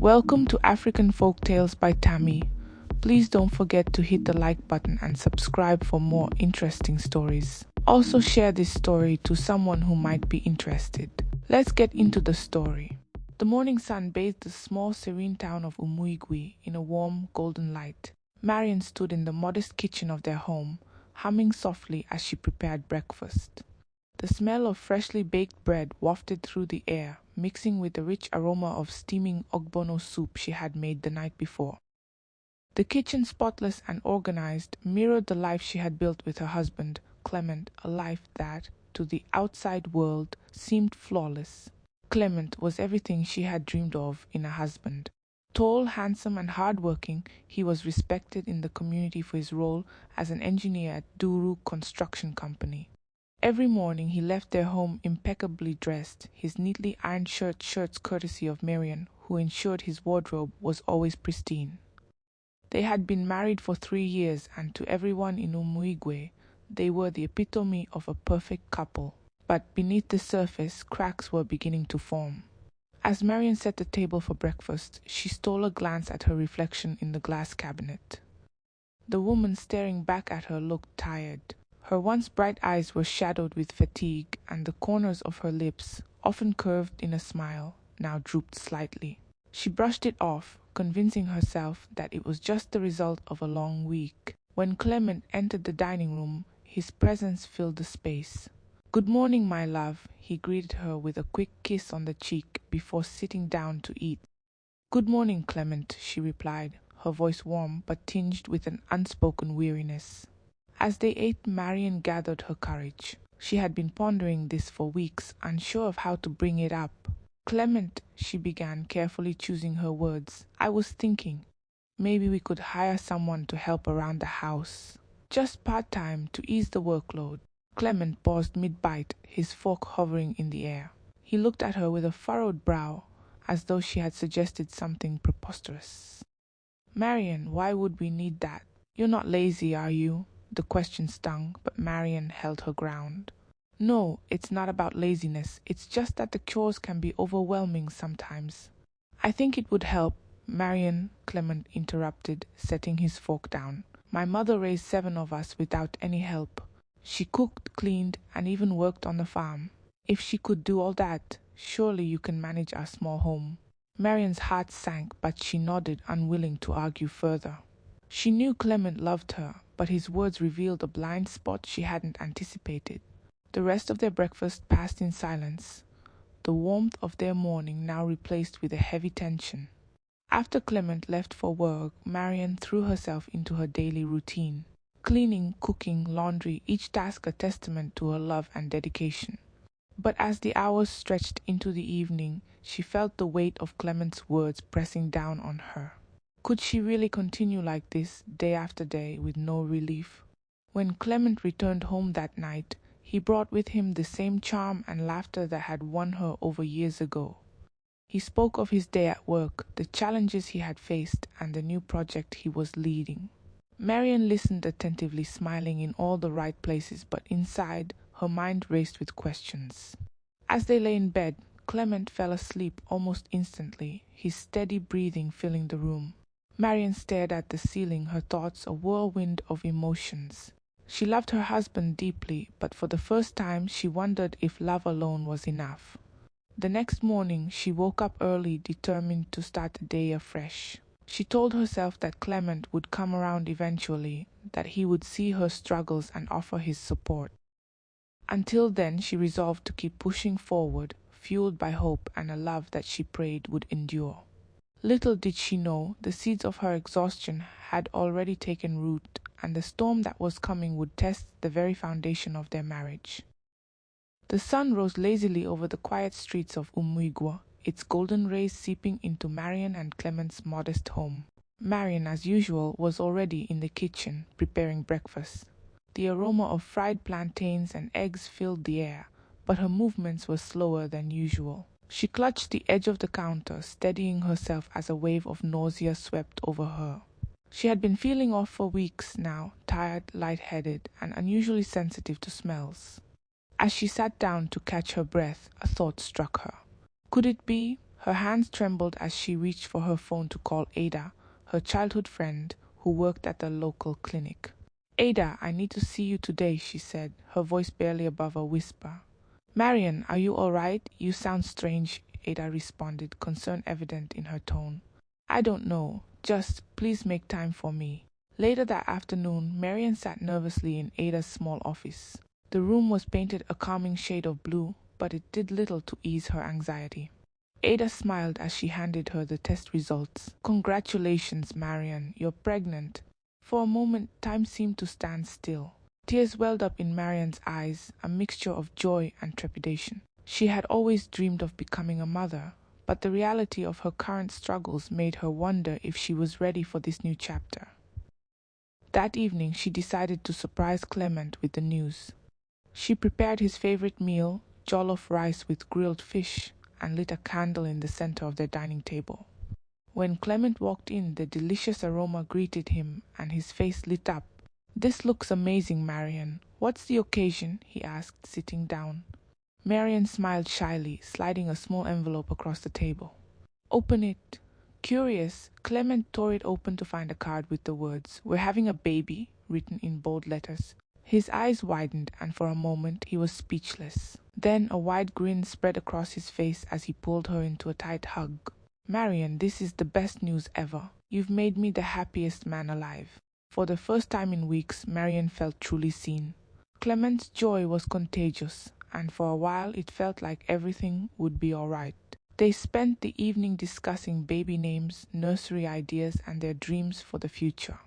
Welcome to African Folktales by Tammy. Please don't forget to hit the like button and subscribe for more interesting stories. Also share this story to someone who might be interested. Let's get into the story. The morning sun bathed the small serene town of Umuigwe in a warm golden light. Marian stood in the modest kitchen of their home, humming softly as she prepared breakfast. The smell of freshly baked bread wafted through the air, mixing with the rich aroma of steaming ogbono soup she had made the night before. The kitchen, spotless and organized, mirrored the life she had built with her husband, Clement, a life that, to the outside world, seemed flawless. Clement was everything she had dreamed of in a husband. Tall, handsome, and hardworking, he was respected in the community for his role as an engineer at Duru Construction Company. Every morning he left their home impeccably dressed, his neatly ironed shirts courtesy of Marian, who ensured his wardrobe was always pristine. They had been married for 3 years, and to everyone in Umuigwe, they were the epitome of a perfect couple. But beneath the surface, cracks were beginning to form. As Marian set the table for breakfast, she stole a glance at her reflection in the glass cabinet. The woman staring back at her looked tired. Her once bright eyes were shadowed with fatigue, and the corners of her lips, often curved in a smile, now drooped slightly. She brushed it off, convincing herself that it was just the result of a long week. When Clement entered the dining room, his presence filled the space. "Good morning, my love," he greeted her with a quick kiss on the cheek before sitting down to eat. "Good morning, Clement," she replied, her voice warm but tinged with an unspoken weariness. As they ate, Marian gathered her courage. She had been pondering this for weeks, unsure of how to bring it up. "Clement," she began, carefully choosing her words, "I was thinking, maybe we could hire someone to help around the house. Just part-time to ease the workload." Clement paused mid-bite, his fork hovering in the air. He looked at her with a furrowed brow, as though she had suggested something preposterous. "Marian, why would we need that? You're not lazy, are you?" The question stung, but Marian held her ground. "No, it's not about laziness. It's just that the chores can be overwhelming sometimes." "I think it would help, Marian," Clement interrupted, setting his fork down. "My mother raised 7 of us without any help. She cooked, cleaned, and even worked on the farm. If she could do all that, surely you can manage our small home." Marian's heart sank, but she nodded, unwilling to argue further. She knew Clement loved her, but his words revealed a blind spot she hadn't anticipated. The rest of their breakfast passed in silence, the warmth of their morning now replaced with a heavy tension. After Clement left for work, Marian threw herself into her daily routine. Cleaning, cooking, laundry, each task a testament to her love and dedication. But as the hours stretched into the evening, she felt the weight of Clement's words pressing down on her. Could she really continue like this, day after day, with no relief? When Clement returned home that night, he brought with him the same charm and laughter that had won her over years ago. He spoke of his day at work, the challenges he had faced, and the new project he was leading. Marian listened attentively, smiling in all the right places, but inside, her mind raced with questions. As they lay in bed, Clement fell asleep almost instantly, his steady breathing filling the room. Marian stared at the ceiling, her thoughts a whirlwind of emotions. She loved her husband deeply, but for the first time she wondered if love alone was enough. The next morning she woke up early, determined to start the day afresh. She told herself that Clement would come around eventually, that he would see her struggles and offer his support. Until then, she resolved to keep pushing forward, fueled by hope and a love that she prayed would endure. Little did she know, the seeds of her exhaustion had already taken root, and the storm that was coming would test the very foundation of their marriage. The sun rose lazily over the quiet streets of Umuigwe, its golden rays seeping into Marian and Clement's modest home. Marian, as usual, was already in the kitchen, preparing breakfast. The aroma of fried plantains and eggs filled the air, but her movements were slower than usual. She clutched the edge of the counter, steadying herself as a wave of nausea swept over her. She had been feeling off for weeks now, tired, lightheaded, and unusually sensitive to smells. As she sat down to catch her breath, a thought struck her. Could it be? Her hands trembled as she reached for her phone to call Ada, her childhood friend who worked at the local clinic. "Ada, I need to see you today," she said, her voice barely above a whisper. "Marian, are you all right? You sound strange," Ada responded, concern evident in her tone. "I don't know. Just please make time for me." Later that afternoon, Marian sat nervously in Ada's small office. The room was painted a calming shade of blue, but it did little to ease her anxiety. Ada smiled as she handed her the test results. "Congratulations, Marian, you're pregnant." For a moment, time seemed to stand still. Tears welled up in Marian's eyes, a mixture of joy and trepidation. She had always dreamed of becoming a mother, but the reality of her current struggles made her wonder if she was ready for this new chapter. That evening, she decided to surprise Clement with the news. She prepared his favorite meal, jollof rice with grilled fish, and lit a candle in the center of their dining table. When Clement walked in, the delicious aroma greeted him, and his face lit up. "This looks amazing, Marian. What's the occasion?" he asked, sitting down. Marian smiled shyly, sliding a small envelope across the table. "Open it." Curious, Clement tore it open to find a card with the words, "We're having a baby," written in bold letters. His eyes widened, and for a moment he was speechless. Then a wide grin spread across his face as he pulled her into a tight hug. "Marian, this is the best news ever. You've made me the happiest man alive." For the first time in weeks, Marian felt truly seen. Clement's joy was contagious, and for a while it felt like everything would be all right. They spent the evening discussing baby names, nursery ideas, and their dreams for the future.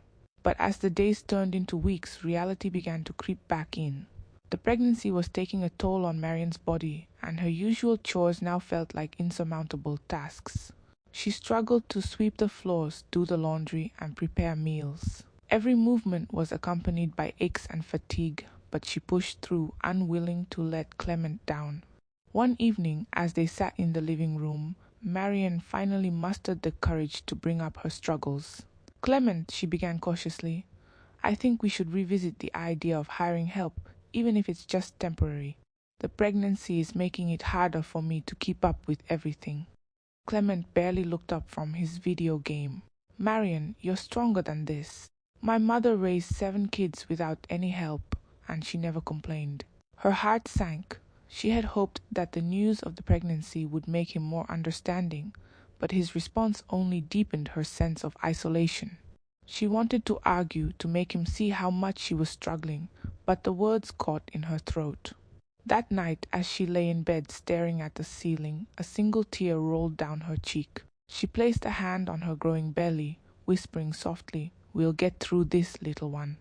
But as the days turned into weeks, reality began to creep back in. The pregnancy was taking a toll on Marian's body, and her usual chores now felt like insurmountable tasks. She struggled to sweep the floors, do the laundry, and prepare meals. Every movement was accompanied by aches and fatigue, but she pushed through, unwilling to let Clement down. One evening, as they sat in the living room, Marian finally mustered the courage to bring up her struggles. "Clement," she began cautiously, "I think we should revisit the idea of hiring help, even if it's just temporary. The pregnancy is making it harder for me to keep up with everything." Clement barely looked up from his video game. "Marian, you're stronger than this. My mother raised 7 kids without any help, and she never complained." Her heart sank. She had hoped that the news of the pregnancy would make him more understanding, but his response only deepened her sense of isolation. She wanted to argue, to make him see how much she was struggling, but the words caught in her throat. That night, as she lay in bed staring at the ceiling, a single tear rolled down her cheek. She placed a hand on her growing belly, whispering softly, "We'll get through this, little one.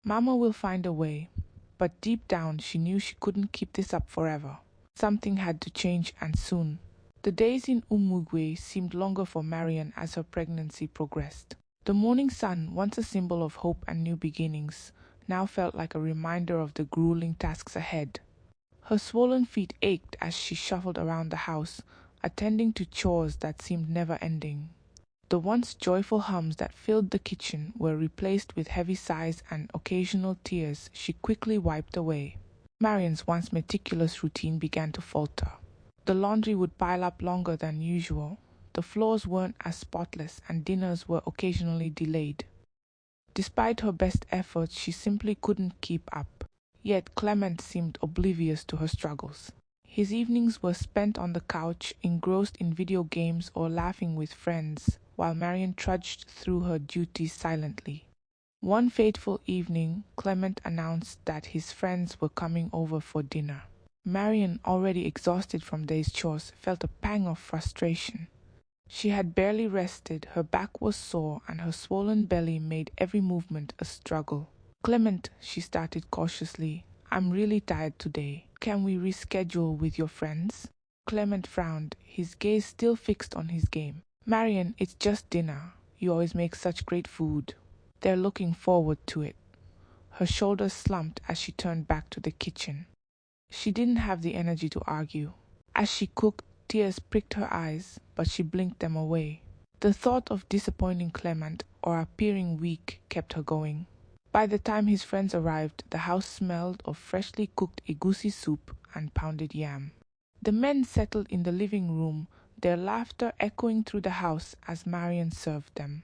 Mama will find a way." But deep down, she knew she couldn't keep this up forever. Something had to change, and soon. The days in Umugwe seemed longer for Marian as her pregnancy progressed. The morning sun, once a symbol of hope and new beginnings, now felt like a reminder of the grueling tasks ahead. Her swollen feet ached as she shuffled around the house, attending to chores that seemed never ending. The once joyful hums that filled the kitchen were replaced with heavy sighs and occasional tears she quickly wiped away. Marian's once meticulous routine began to falter. The laundry would pile up longer than usual. The floors weren't as spotless, and dinners were occasionally delayed. Despite her best efforts, she simply couldn't keep up. Yet Clement seemed oblivious to her struggles. His evenings were spent on the couch, engrossed in video games or laughing with friends, while Marian trudged through her duties silently. One fateful evening, Clement announced that his friends were coming over for dinner. Marian, already exhausted from day's chores, felt a pang of frustration. She had barely rested, her back was sore, and her swollen belly made every movement a struggle. "Clement," she started cautiously, "I'm really tired today. Can we reschedule with your friends?" Clement frowned, his gaze still fixed on his game. "Marian, it's just dinner. You always make such great food. They're looking forward to it." Her shoulders slumped as she turned back to the kitchen. She didn't have the energy to argue. As she cooked, tears pricked her eyes, but she blinked them away. The thought of disappointing Clement or appearing weak kept her going. By the time his friends arrived, the house smelled of freshly cooked egusi soup and pounded yam. The men settled in the living room, their laughter echoing through the house as Marian served them.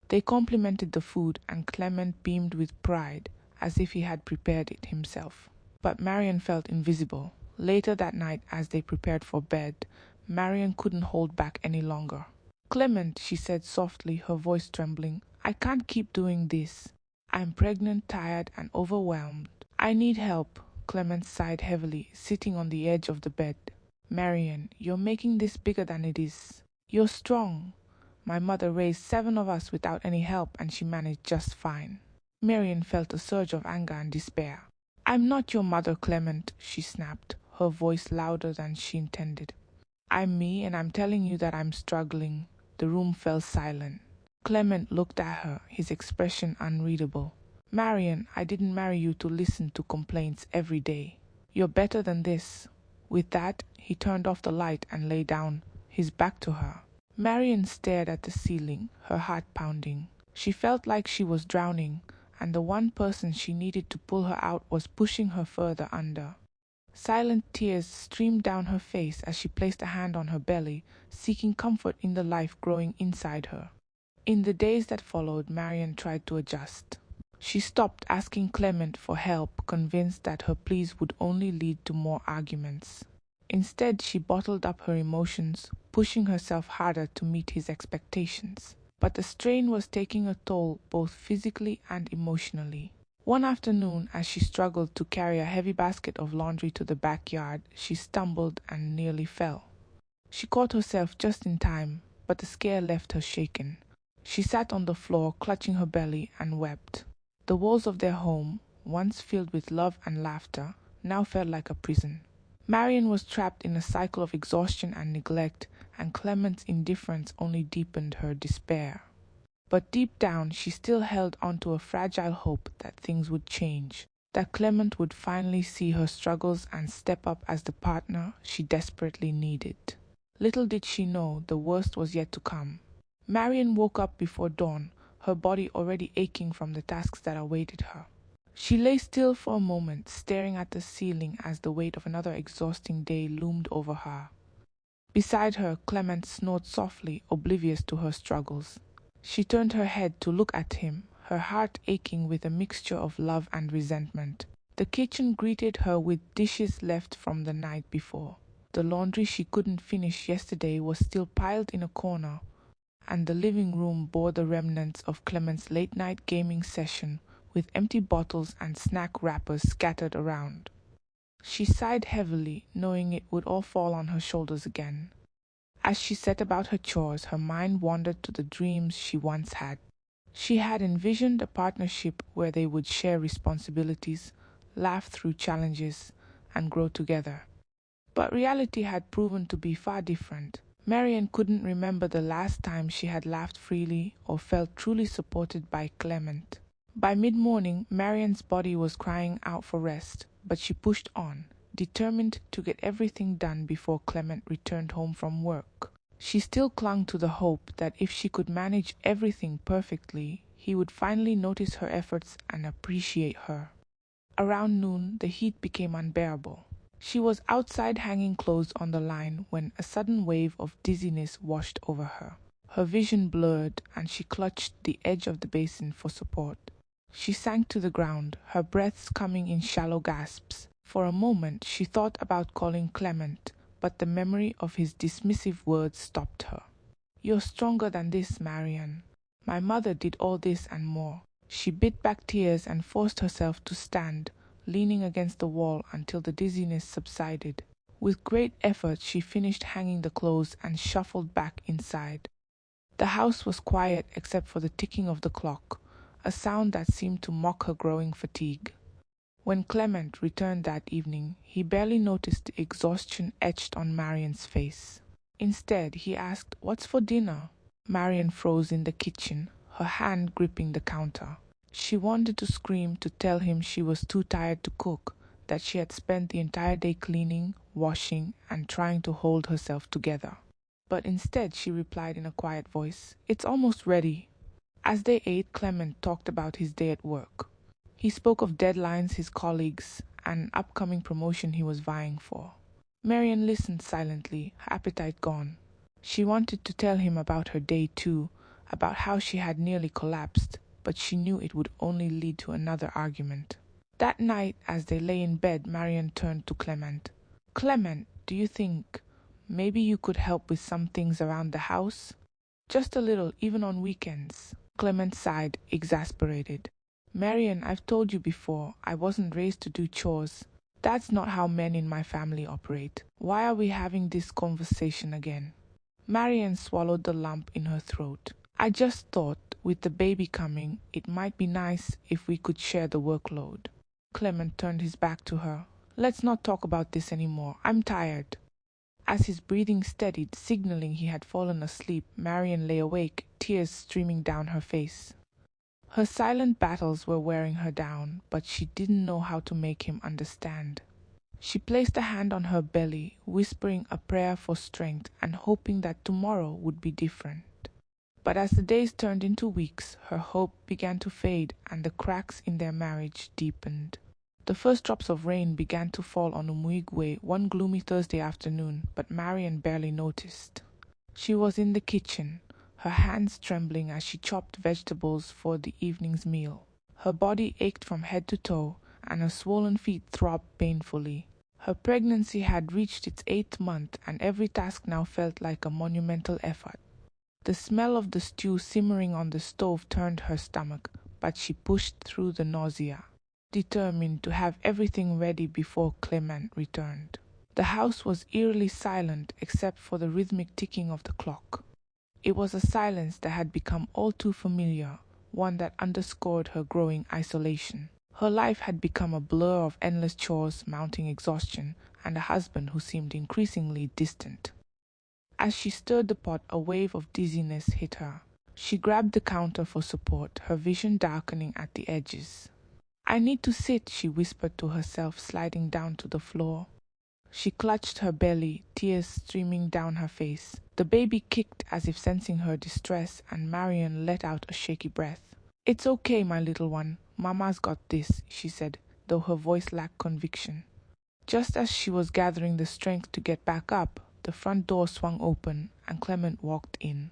They complimented the food, and Clement beamed with pride as if he had prepared it himself. But Marian felt invisible. Later that night, as they prepared for bed, Marian couldn't hold back any longer. "Clement," she said softly, her voice trembling, "I can't keep doing this. I'm pregnant, tired, and overwhelmed. I need help." Clement sighed heavily, sitting on the edge of the bed. "Marian, you're making this bigger than it is. You're strong. My mother raised 7 of us without any help, and she managed just fine." Marian felt a surge of anger and despair. "I'm not your mother, Clement," she snapped, her voice louder than she intended. "I'm me, and I'm telling you that I'm struggling." The room fell silent. Clement looked at her, his expression unreadable. "Marian, I didn't marry you to listen to complaints every day. You're better than this." With that, he turned off the light and lay down, his back to her. Marian stared at the ceiling, her heart pounding. She felt like she was drowning, and the one person she needed to pull her out was pushing her further under. Silent tears streamed down her face as she placed a hand on her belly, seeking comfort in the life growing inside her. In the days that followed, Marian tried to adjust. She stopped asking Clement for help, convinced that her pleas would only lead to more arguments. Instead, she bottled up her emotions, pushing herself harder to meet his expectations. But the strain was taking a toll both physically and emotionally. One afternoon, as she struggled to carry a heavy basket of laundry to the backyard, she stumbled and nearly fell. She caught herself just in time, but the scare left her shaken. She sat on the floor, clutching her belly, and wept. The walls of their home, once filled with love and laughter, now felt like a prison. Marian was trapped in a cycle of exhaustion and neglect, and Clement's indifference only deepened her despair. But deep down, she still held onto a fragile hope that things would change, that Clement would finally see her struggles and step up as the partner she desperately needed. Little did she know the worst was yet to come. Marian woke up before dawn, her body already aching from the tasks that awaited her. She lay still for a moment, staring at the ceiling as the weight of another exhausting day loomed over her. Beside her, Clement snored softly, oblivious to her struggles. She turned her head to look at him, her heart aching with a mixture of love and resentment. The kitchen greeted her with dishes left from the night before. The laundry she couldn't finish yesterday was still piled in a corner, and the living room bore the remnants of Clement's late-night gaming session, with empty bottles and snack wrappers scattered around. She sighed heavily, knowing it would all fall on her shoulders again. As she set about her chores, her mind wandered to the dreams she once had. She had envisioned a partnership where they would share responsibilities, laugh through challenges, and grow together. But reality had proven to be far different. Marian couldn't remember the last time she had laughed freely or felt truly supported by Clement. By mid-morning, Marian's body was crying out for rest, but she pushed on, determined to get everything done before Clement returned home from work. She still clung to the hope that if she could manage everything perfectly, he would finally notice her efforts and appreciate her. Around noon, the heat became unbearable. She was outside hanging clothes on the line when a sudden wave of dizziness washed over her. Her vision blurred, and she clutched the edge of the basin for support. She sank to the ground, her breaths coming in shallow gasps. For a moment, she thought about calling Clement, but the memory of his dismissive words stopped her. "You're stronger than this, Marian. My mother did all this and more." She bit back tears and forced herself to stand, leaning against the wall until the dizziness subsided. With great effort, she finished hanging the clothes and shuffled back inside. The house was quiet except for the ticking of the clock, a sound that seemed to mock her growing fatigue. When Clement returned that evening, he barely noticed the exhaustion etched on Marian's face. Instead, he asked, "What's for dinner?" Marian froze in the kitchen, her hand gripping the counter. She wanted to scream to tell him she was too tired to cook, that she had spent the entire day cleaning, washing, and trying to hold herself together. But instead she replied in a quiet voice, "It's almost ready." As they ate, Clement talked about his day at work. He spoke of deadlines, his colleagues, and an upcoming promotion he was vying for. Marian listened silently, her appetite gone. She wanted to tell him about her day too, about how she had nearly collapsed, but she knew it would only lead to another argument. That night, as they lay in bed, Marian turned to Clement. "Clement, do you think maybe you could help with some things around the house? Just a little, even on weekends." Clement sighed, exasperated. "Marian, I've told you before, I wasn't raised to do chores. That's not how men in my family operate. Why are we having this conversation again?" Marian swallowed the lump in her throat. "I just thought, with the baby coming, it might be nice if we could share the workload." Clement turned his back to her. "Let's not talk about this anymore. I'm tired." As his breathing steadied, signaling he had fallen asleep, Marian lay awake, tears streaming down her face. Her silent battles were wearing her down, but she didn't know how to make him understand. She placed a hand on her belly, whispering a prayer for strength and hoping that tomorrow would be different. But as the days turned into weeks, her hope began to fade and the cracks in their marriage deepened. The first drops of rain began to fall on Umuigwe one gloomy Thursday afternoon, but Marian barely noticed. She was in the kitchen, her hands trembling as she chopped vegetables for the evening's meal. Her body ached from head to toe, and her swollen feet throbbed painfully. Her pregnancy had reached its 8th month, and every task now felt like a monumental effort. The smell of the stew simmering on the stove turned her stomach, but she pushed through the nausea, determined to have everything ready before Clement returned. The house was eerily silent except for the rhythmic ticking of the clock. It was a silence that had become all too familiar, one that underscored her growing isolation. Her life had become a blur of endless chores, mounting exhaustion, and a husband who seemed increasingly distant. As she stirred the pot, a wave of dizziness hit her. She grabbed the counter for support, her vision darkening at the edges. "I need to sit," she whispered to herself, sliding down to the floor. She clutched her belly, tears streaming down her face. The baby kicked as if sensing her distress, and Marian let out a shaky breath. "It's okay, my little one. Mama's got this," she said, though her voice lacked conviction. Just as she was gathering the strength to get back up, the front door swung open, and Clement walked in.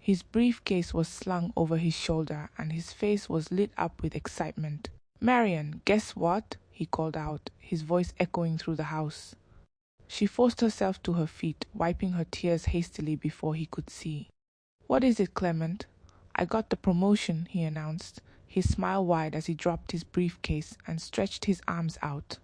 His briefcase was slung over his shoulder, and his face was lit up with excitement. "Marian, guess what?" he called out, his voice echoing through the house. She forced herself to her feet, wiping her tears hastily before he could see. "What is it, Clement?" "I got the promotion," he announced, his smile wide as he dropped his briefcase and stretched his arms out.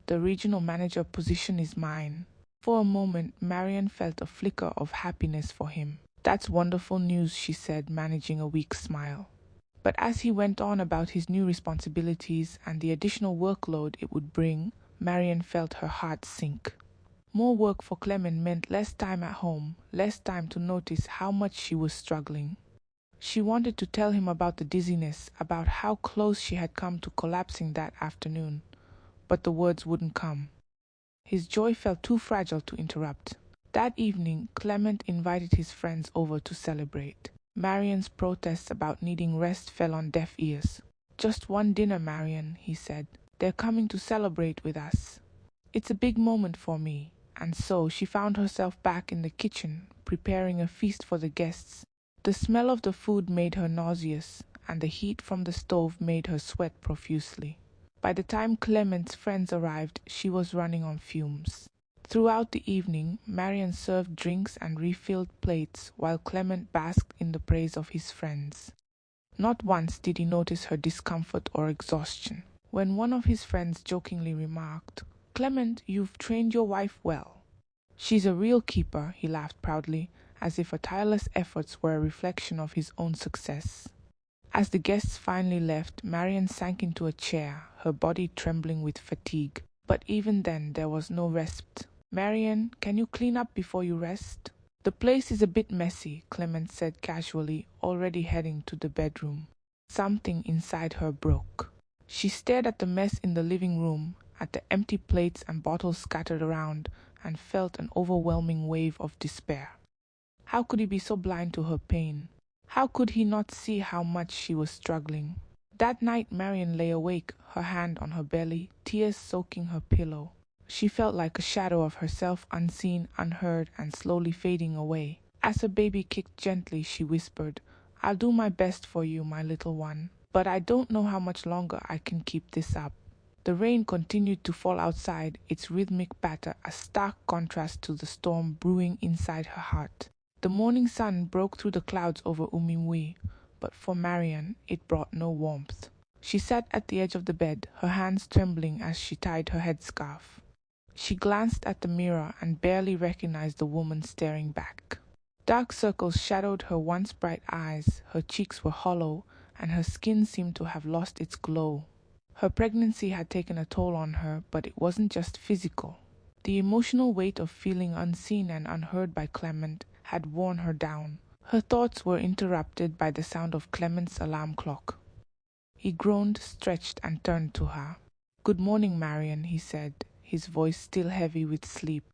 "The regional manager position is mine." For a moment, Marian felt a flicker of happiness for him. "That's wonderful news," she said, managing a weak smile. But as he went on about his new responsibilities and the additional workload it would bring, Marian felt her heart sink. More work for Clement meant less time at home, less time to notice how much she was struggling. She wanted to tell him about the dizziness, about how close she had come to collapsing that afternoon, but the words wouldn't come. His joy felt too fragile to interrupt. That evening, Clement invited his friends over to celebrate. Marian's protests about needing rest fell on deaf ears. "Just one dinner, Marian," he said. "They're coming to celebrate with us. It's a big moment for me." And so she found herself back in the kitchen, preparing a feast for the guests. The smell of the food made her nauseous, and the heat from the stove made her sweat profusely. By the time Clement's friends arrived, she was running on fumes. Throughout the evening, Marian served drinks and refilled plates while Clement basked in the praise of his friends. Not once did he notice her discomfort or exhaustion. When one of his friends jokingly remarked, "Clement, you've trained your wife well." "She's a real keeper," he laughed proudly, as if her tireless efforts were a reflection of his own success. As the guests finally left, Marian sank into a chair, her body trembling with fatigue. But even then, there was no respite. "Marian, can you clean up before you rest?" "The place is a bit messy," Clement said casually, already heading to the bedroom. Something inside her broke. She stared at the mess in the living room, at the empty plates and bottles scattered around, and felt an overwhelming wave of despair. How could he be so blind to her pain? How could he not see how much she was struggling? That night Marian lay awake, her hand on her belly, tears soaking her pillow. She felt like a shadow of herself, unseen, unheard, and slowly fading away. As her baby kicked gently, she whispered, "I'll do my best for you, my little one, but I don't know how much longer I can keep this up." The rain continued to fall outside, its rhythmic patter a stark contrast to the storm brewing inside her heart. The morning sun broke through the clouds over Umimui, but for Marian it brought no warmth. She sat at the edge of the bed, her hands trembling as she tied her headscarf. She glanced at the mirror and barely recognized the woman staring back. Dark circles shadowed her once bright eyes, her cheeks were hollow, and her skin seemed to have lost its glow. Her pregnancy had taken a toll on her, but it wasn't just physical. The emotional weight of feeling unseen and unheard by Clement had worn her down. Her thoughts were interrupted by the sound of Clement's alarm clock. He groaned, stretched, and turned to her. "Good morning, Marian," he said, his voice still heavy with sleep.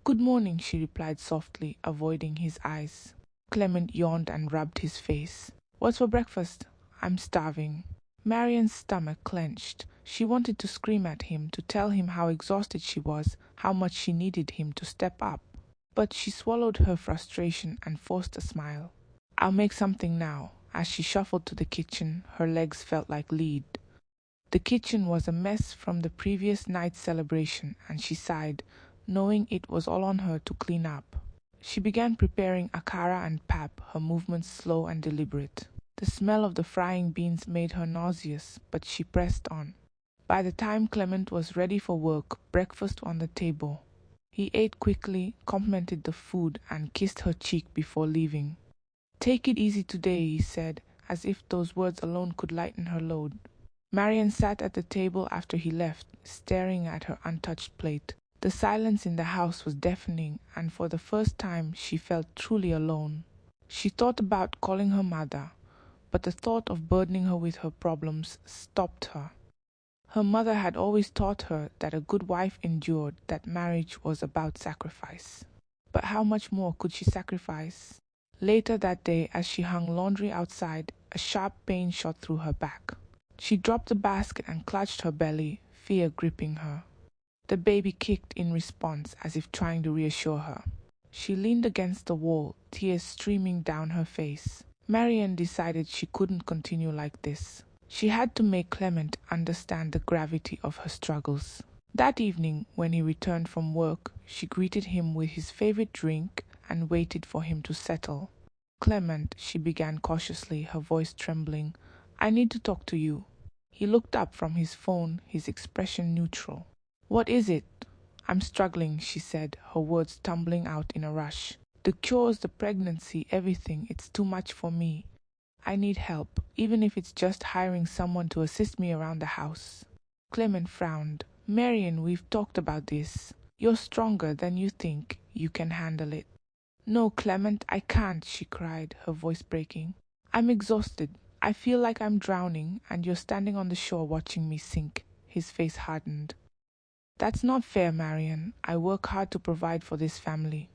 "Good morning," she replied softly, avoiding his eyes. Clement yawned and rubbed his face. "What's for breakfast?" "I'm starving." Marian's stomach clenched. She wanted to scream at him, to tell him how exhausted she was, how much she needed him to step up. But she swallowed her frustration and forced a smile. "I'll make something now." As she shuffled to the kitchen, her legs felt like lead. The kitchen was a mess from the previous night's celebration, and she sighed, knowing it was all on her to clean up. She began preparing akara and pap, her movements slow and deliberate. The smell of the frying beans made her nauseous, but she pressed on. By the time Clement was ready for work, breakfast was on the table. He ate quickly, complimented the food, and kissed her cheek before leaving. "Take it easy today," he said, as if those words alone could lighten her load. Marian sat at the table after he left, staring at her untouched plate. The silence in the house was deafening, and for the first time she felt truly alone. She thought about calling her mother, but the thought of burdening her with her problems stopped her. Her mother had always taught her that a good wife endured, that marriage was about sacrifice. But how much more could she sacrifice? Later that day, as she hung laundry outside, a sharp pain shot through her back. She dropped the basket and clutched her belly, fear gripping her. The baby kicked in response, as if trying to reassure her. She leaned against the wall, tears streaming down her face. Marian decided she couldn't continue like this. She had to make Clement understand the gravity of her struggles. That evening, when he returned from work, she greeted him with his favorite drink and waited for him to settle. "Clement," she began cautiously, her voice trembling, "I need to talk to you." He looked up from his phone, his expression neutral. "What is it?" "I'm struggling," she said, her words tumbling out in a rush. "The chores, the pregnancy, everything, it's too much for me. I need help, even if it's just hiring someone to assist me around the house." Clement frowned. "Marian, we've talked about this. You're stronger than you think. You can handle it." "No, Clement, I can't," she cried, her voice breaking. "I'm exhausted. I feel like I'm drowning, and you're standing on the shore watching me sink." His face hardened. "That's not fair, Marian. I work hard to provide for this family.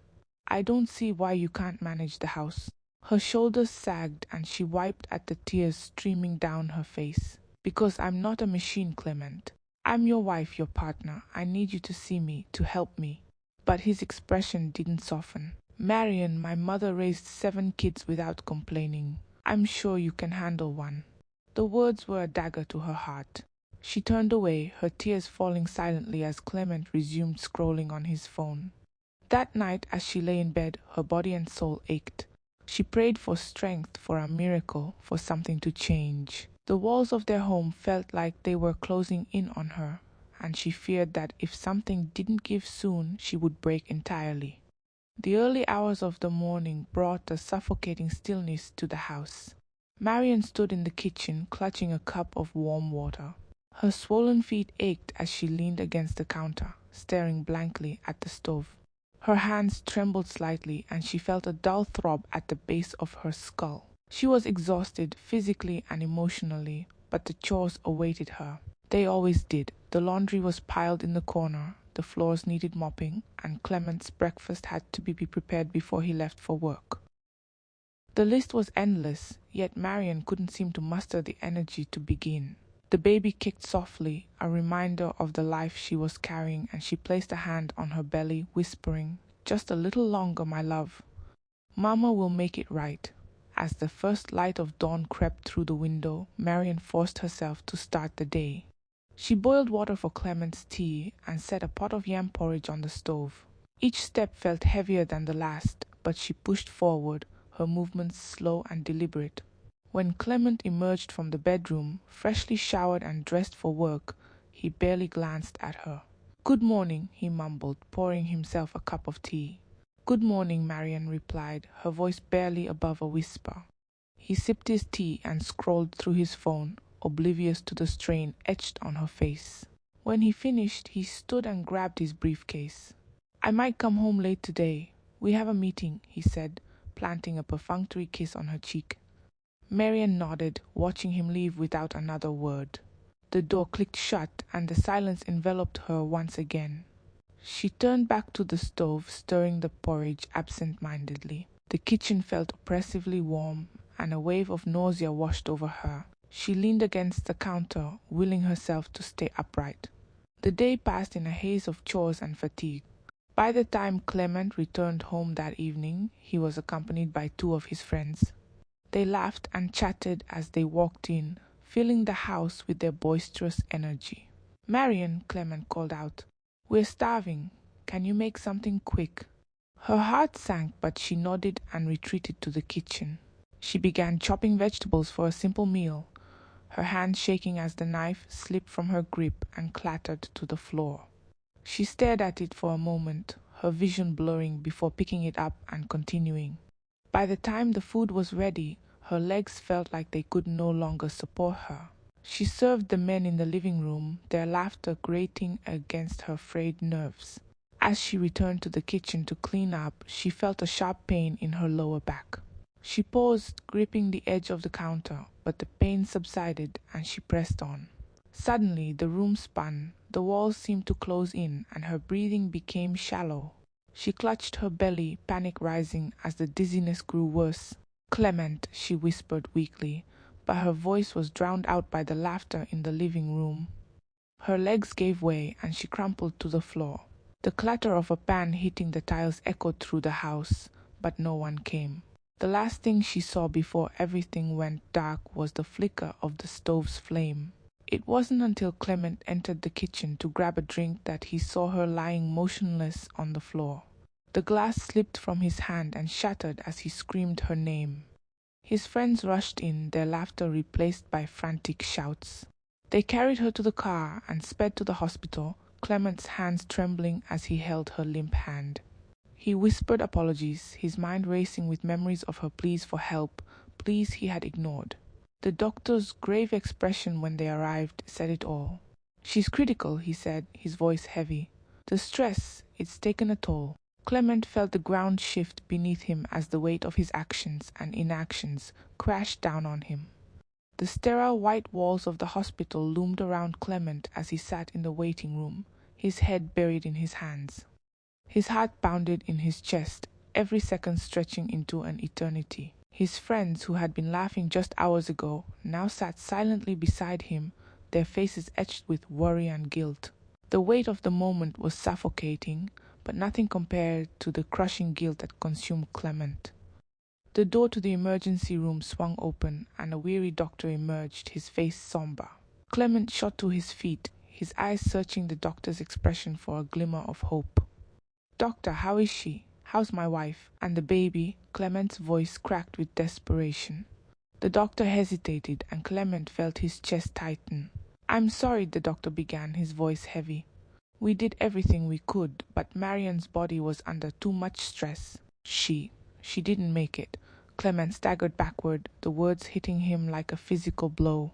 I don't see why you can't manage the house." Her shoulders sagged and she wiped at the tears streaming down her face. "Because I'm not a machine, Clement. I'm your wife, your partner. I need you to see me, to help me." But his expression didn't soften. "Marian, my mother raised 7 kids without complaining. I'm sure you can handle one." The words were a dagger to her heart. She turned away, her tears falling silently as Clement resumed scrolling on his phone. That night, as she lay in bed, her body and soul ached. She prayed for strength, for a miracle, for something to change. The walls of their home felt like they were closing in on her, and she feared that if something didn't give soon, she would break entirely. The early hours of the morning brought a suffocating stillness to the house. Marian stood in the kitchen, clutching a cup of warm water. Her swollen feet ached as she leaned against the counter, staring blankly at the stove. Her hands trembled slightly, and she felt a dull throb at the base of her skull. She was exhausted physically and emotionally, but the chores awaited her. They always did. The laundry was piled in the corner, the floors needed mopping, and Clement's breakfast had to be prepared before he left for work. The list was endless, yet Marian couldn't seem to muster the energy to begin. The baby kicked softly, a reminder of the life she was carrying, and she placed a hand on her belly, whispering, "Just a little longer, my love." Mama will make it right. As the first light of dawn crept through the window, Marian forced herself to start the day. She boiled water for Clement's tea and set a pot of yam porridge on the stove. Each step felt heavier than the last, but she pushed forward, her movements slow and deliberate. When Clement emerged from the bedroom, freshly showered and dressed for work, he barely glanced at her. "Good morning," he mumbled, pouring himself a cup of tea. "Good morning," Marian replied, her voice barely above a whisper. He sipped his tea and scrolled through his phone, oblivious to the strain etched on her face. When he finished, he stood and grabbed his briefcase. "I might come home late today. We have a meeting," he said, planting a perfunctory kiss on her cheek. Marian nodded, watching him leave without another word. The door clicked shut, and the silence enveloped her once again. She turned back to the stove, stirring the porridge absent-mindedly. The kitchen felt oppressively warm, and a wave of nausea washed over her. She leaned against the counter, willing herself to stay upright. The day passed in a haze of chores and fatigue. By the time Clement returned home that evening, he was accompanied by two of his friends. They laughed and chatted as they walked in, filling the house with their boisterous energy. "Marian," Clement called out, "we're starving. Can you make something quick?" Her heart sank, but she nodded and retreated to the kitchen. She began chopping vegetables for a simple meal, her hand shaking as the knife slipped from her grip and clattered to the floor. She stared at it for a moment, her vision blurring before picking it up and continuing. By the time the food was ready, her legs felt like they could no longer support her. She served the men in the living room, their laughter grating against her frayed nerves. As she returned to the kitchen to clean up, she felt a sharp pain in her lower back. She paused, gripping the edge of the counter, but the pain subsided and she pressed on. Suddenly, the room spun, the walls seemed to close in, and her breathing became shallow. She clutched her belly, panic rising as the dizziness grew worse. "Clement," she whispered weakly, but her voice was drowned out by the laughter in the living room. Her legs gave way and she crumpled to the floor. The clatter of a pan hitting the tiles echoed through the house, but no one came. The last thing she saw before everything went dark was the flicker of the stove's flame. It wasn't until Clement entered the kitchen to grab a drink that he saw her lying motionless on the floor. The glass slipped from his hand and shattered as he screamed her name. His friends rushed in, their laughter replaced by frantic shouts. They carried her to the car and sped to the hospital, Clement's hands trembling as he held her limp hand. He whispered apologies, his mind racing with memories of her pleas for help, pleas he had ignored. The doctor's grave expression when they arrived said it all. "She's critical," he said, his voice heavy. "The stress, it's taken a toll." Clement felt the ground shift beneath him as the weight of his actions and inactions crashed down on him. The sterile white walls of the hospital loomed around Clement as he sat in the waiting room, his head buried in his hands. His heart pounded in his chest, every second stretching into an eternity. His friends, who had been laughing just hours ago, now sat silently beside him, their faces etched with worry and guilt. The weight of the moment was suffocating, but nothing compared to the crushing guilt that consumed Clement. The door to the emergency room swung open, and a weary doctor emerged, his face somber. Clement shot to his feet, his eyes searching the doctor's expression for a glimmer of hope. "Doctor, how is she? How's my wife? And the baby?" Clement's voice cracked with desperation. The doctor hesitated, and Clement felt his chest tighten. "I'm sorry," the doctor began, his voice heavy. "We did everything we could, but Marian's body was under too much stress. She didn't make it." Clement staggered backward, the words hitting him like a physical blow.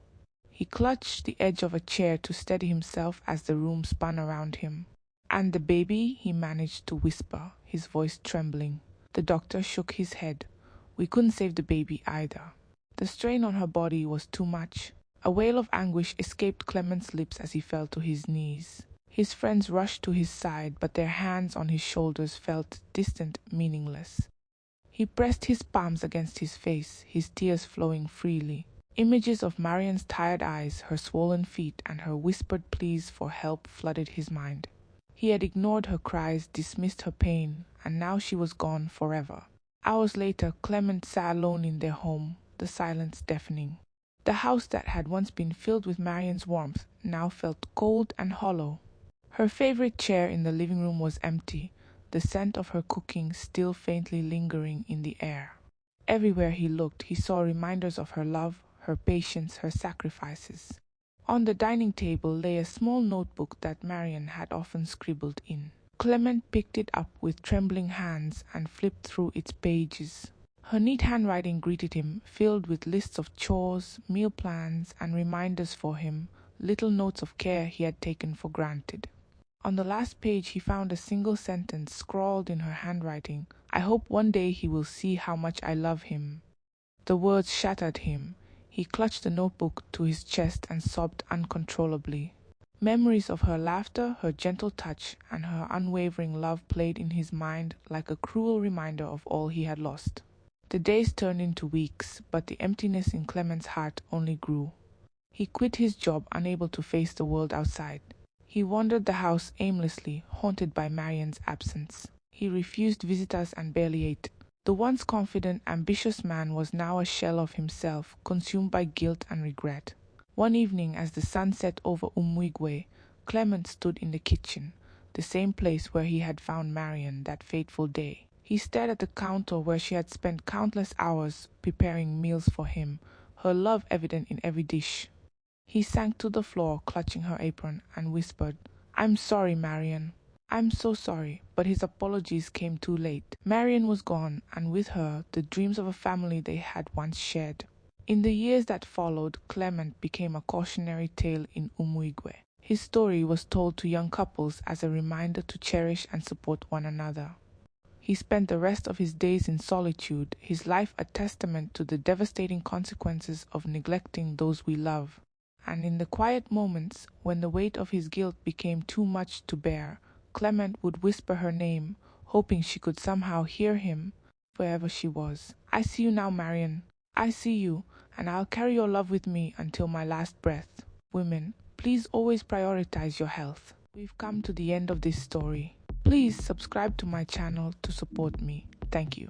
He clutched the edge of a chair to steady himself as the room spun around him. "And the baby?" he managed to whisper, his voice trembling. The doctor shook his head. "We couldn't save the baby either. The strain on her body was too much." A wail of anguish escaped Clement's lips as he fell to his knees. His friends rushed to his side, but their hands on his shoulders felt distant, meaningless. He pressed his palms against his face, his tears flowing freely. Images of Marian's tired eyes, her swollen feet, and her whispered pleas for help flooded his mind. He had ignored her cries, dismissed her pain, and now she was gone forever. Hours later, Clement sat alone in their home, the silence deafening. The house that had once been filled with Marian's warmth now felt cold and hollow. Her favorite chair in the living room was empty, the scent of her cooking still faintly lingering in the air. Everywhere he looked, he saw reminders of her love, her patience, her sacrifices. On the dining table lay a small notebook that Marian had often scribbled in. Clement picked it up with trembling hands and flipped through its pages. Her neat handwriting greeted him, filled with lists of chores, meal plans, and reminders for him, little notes of care he had taken for granted. On the last page he found a single sentence scrawled in her handwriting. "I hope one day he will see how much I love him." The words shattered him. He clutched the notebook to his chest and sobbed uncontrollably. Memories of her laughter, her gentle touch, and her unwavering love played in his mind like a cruel reminder of all he had lost. The days turned into weeks, but the emptiness in Clement's heart only grew. He quit his job, unable to face the world outside. He wandered the house aimlessly, haunted by Marian's absence. He refused visitors and barely ate. The once confident, ambitious man was now a shell of himself, consumed by guilt and regret. One evening, as the sun set over Umuigwe, Clement stood in the kitchen, the same place where he had found Marian that fateful day. He stared at the counter where she had spent countless hours preparing meals for him, her love evident in every dish. He sank to the floor, clutching her apron, and whispered, "I'm sorry, Marian. I'm so sorry," but his apologies came too late. Marian was gone, and with her, the dreams of a family they had once shared. In the years that followed, Clement became a cautionary tale in Umuigwe. His story was told to young couples as a reminder to cherish and support one another. He spent the rest of his days in solitude, his life a testament to the devastating consequences of neglecting those we love. And in the quiet moments, when the weight of his guilt became too much to bear, Clement would whisper her name, hoping she could somehow hear him, wherever she was. "I see you now, Marian. I see you, and I'll carry your love with me until my last breath." Women, please always prioritize your health. We've come to the end of this story. Please subscribe to my channel to support me. Thank you.